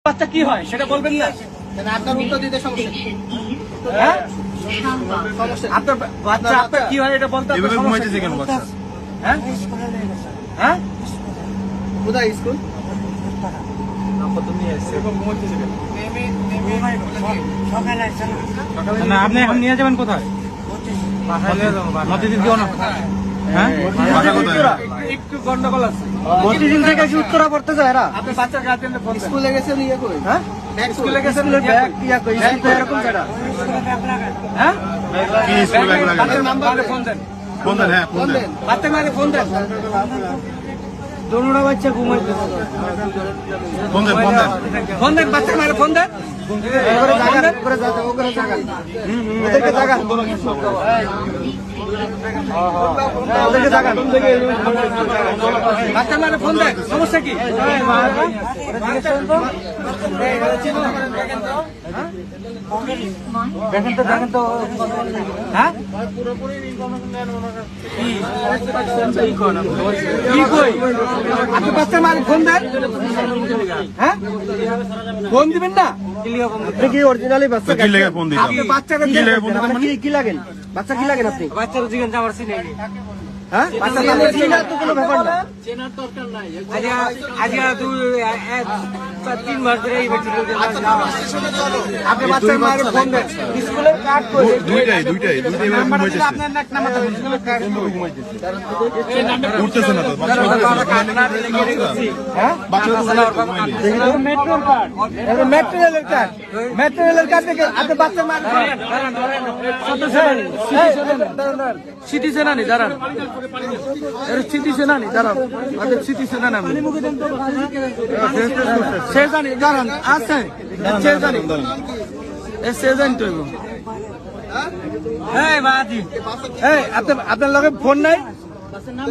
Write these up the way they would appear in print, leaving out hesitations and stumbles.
বাচ্চা কি হয় সেটা বলবেন না? আপনার উত্তর দিতে সমস্যা কি? হ্যাঁ, আপনার বাচ্চা আপনার কি হয় এটা বলতে আপনার সমস্যা কি? হ্যাঁ হ্যাঁ, কোথায় স্কুল? না আপনি এখন নিয়ে যাবেন কোথায়? মতিঝিল কি হ্যাঁ একটু গন্ডগোল আছে। মতিঝিল থেকে কি উত্তরা পড়তে যায় এরা? আপনার বাচ্চার গার্জেনকে ফোন দেন। স্কুলে গেছে নিয়ে কই? হ্যাঁ, স্কুলে গেছেন ব্যাগ ইয়া কই? স্কুল তো এরকম জায়গা। হ্যাঁ, কি স্কুলে ব্যাগ লাগে? বাচ্চার নাম্বারে ফোন দেন। ফোন দেন, হ্যাঁ ফোন দেন। বাচ্চার মারে ফোন দেন। দোনোটা বাচ্চা ঘুমাইতেছে। ফোন দেন, ফোন দেন। ফোন দেন, বাচ্চার মারে ফোন দেন। ওরে জায়গা, ওরে জায়গা, ওরে জায়গা। ওদেরকে জায়গা। ওদেরকে জায়গা। বাচ্চার মারে ফোন দেন, সমস্যা কি? দেখেন তো হ্যাঁ, কি কই? আপনি বাচ্চার মারে ফোন দেন। হ্যাঁ, ফোন দিবেন না? কি অরিজিনালি বাচ্চা? কি লেগে ফোন দিতাম? আপনি বাচ্চাকে কি লেগে ফোন দিতাম? কি লাগেন? বাচ্চা কি লাগেন আপনি? বাচ্চার জিজ্ঞাসা আমার চিনি হ্যাঁ? বাচ্চা চিনা তো কোনো ব্যাপার না। আপনি বাচ্চার মায়ের ফোন দেন। স্কুলের কার্ড করে দুইটাই এরকম হয়েছে। আপনার নাক নামাতে হবে। স্কুলের কার্ড উঠতেছে না তো, হ্যাঁ, মেট্রোর কার্ড, মেট্রো রেলের কার্ড, মেট্রো রেলের কার্ড থেকে আপনি বাচ্চার মায়ের সিটি সেনানি দাঁড়ান, সিটি সেনানি দাঁড়ান, সিটি সেনানি সে জানি দাঁড়ান আছে, সে জানি সে জানি তো আপনার লগে ফোন নাই?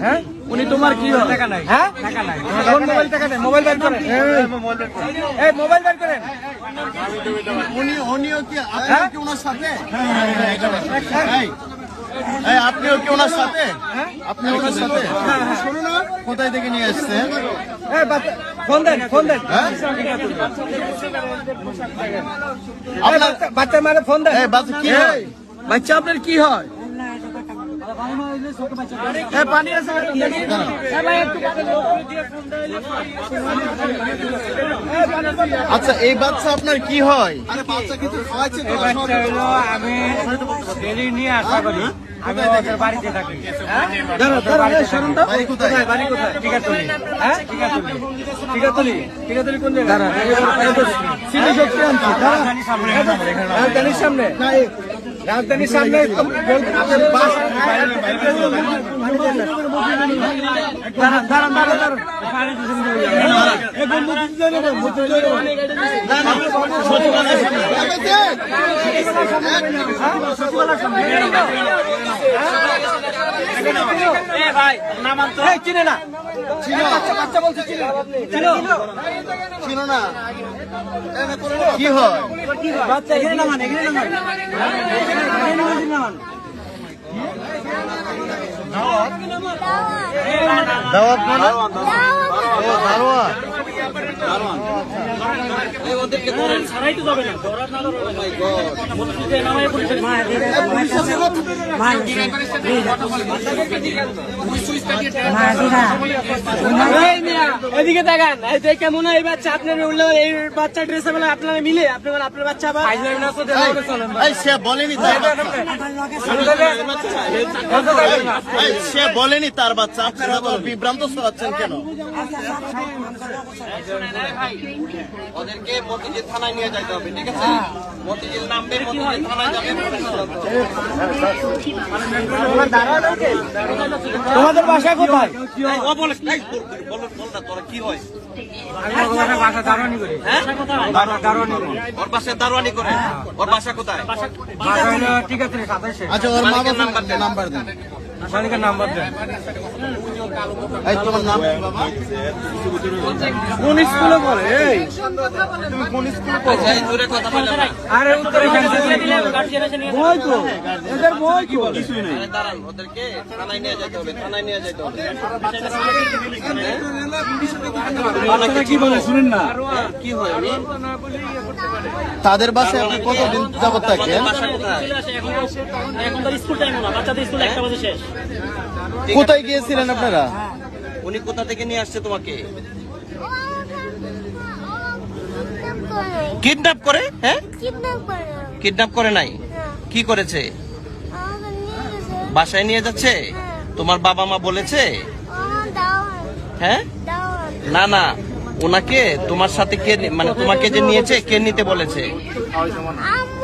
হ্যাঁ, উনি তোমার কি হয়? টাকা নাই। হ্যাঁ, টাকা নাই। মোবাইল টাকা নেই, মোবাইল বের করেন। এই মোবাইল বের করেন। উনিও কি আপনিও কি ওনার সাথে? আপনিও কি ওনার সাথে? আপনি ওনার সাথে? শোনো না, কোথায় থেকে নিয়ে আসছেন? ফোন দেন, ফোন দেন। বাচ্চার মারে ফোন দেন। বাচ্চা কি হয়? বাচ্চা আপনার কি হয়? পানি আছে? আচ্ছা, এই বাচ্চা আপনার কি হয়? আমি ডেলি নিয়ে আসা করি, আমি ওদের বাড়িতে থাকি। বাড়ি কোথায়? বাড়ি কোথায়? টিকাতলি। হ্যাঁ, টিকাতলি। টিকাতলি, টিকাতলি কোন জায়গায়? সিটি শক্তি আনছি। রাজধানীর সামনে, রাজধানীর সামনে আপনার বাস। দাঁড়ান দাঁড়ান দাঁড়ান দাঁড়ান, চিনে না, বাচ্চা বলছে ছিল না, কি হয়? বাচ্চা এখানে নামান, এখানে নামান। দাওয়াত মানে? ও দারোয়ান। ওদেরকে ধরেন, ছাড়াই তো যাবে না। এদিকে দেখান, দেখে মনে হয় এই বাচ্চা আপনার উঠলে এই বাচ্চা ড্রেসে বলে আপনারা মিলে আপনি বলেন আপনার বাচ্চা আবার সে বলেনি তার বাচ্চা, সে বলেনি তার বাচ্চা, আপনারা তো বিভ্রান্ত ছড়াচ্ছেন কেন? ওদেরকে মতিঝিল থানায় নিয়ে যাইতে হবে, ঠিক আছে? মতিঝিল নামবে, মতিঝিল থানায় যাবে। তোমাদের বাসা কোথায়? তোরা কি হয়? ওর বাসায় দারোয়ানি করে। ওর বাসা কোথায়? আচ্ছা, ওর মা বাবার নাম্বার দেন। মালিকের নাম্বার দেন। এই তোমার নাম কি বাবা? কোন স্কুলে পড়ে? এই তুমি কোন স্কুলে পড়ো? এই দূরে কথা বললেন না। আরে উত্তরে বই তো এদের বই কি বলে? আরে দাঁড়ান, ওদেরকে থানায় নিয়ে যেতে হবে, থানায় নিয়ে যেতে হবে। আপনারা কি বলে শুনেন না? কি হয় উনি? তাদের বাসায় আপনি কতদিন যাবত থাকেন? বাসা কোথায়? এখন তো স্কুল টাইম না, বাচ্চাদের স্কুল 1টা বাজে শেষ। কোথায় গিয়েছিলেন আপনারা? উনি কোথা থেকে নিয়ে আসছে তোমাকে? কিডন্যাপ করে? হ্যাঁ, কিডন্যাপ করে নাই, কি করেছে? বাসায় নিয়ে যাচ্ছে? তোমার বাবা মা বলেছে? হ্যাঁ, না না, ওনাকে তোমার সাথে কে, মানে তোমাকে যে নিয়েছে কে নিতে বলেছে? আম্মু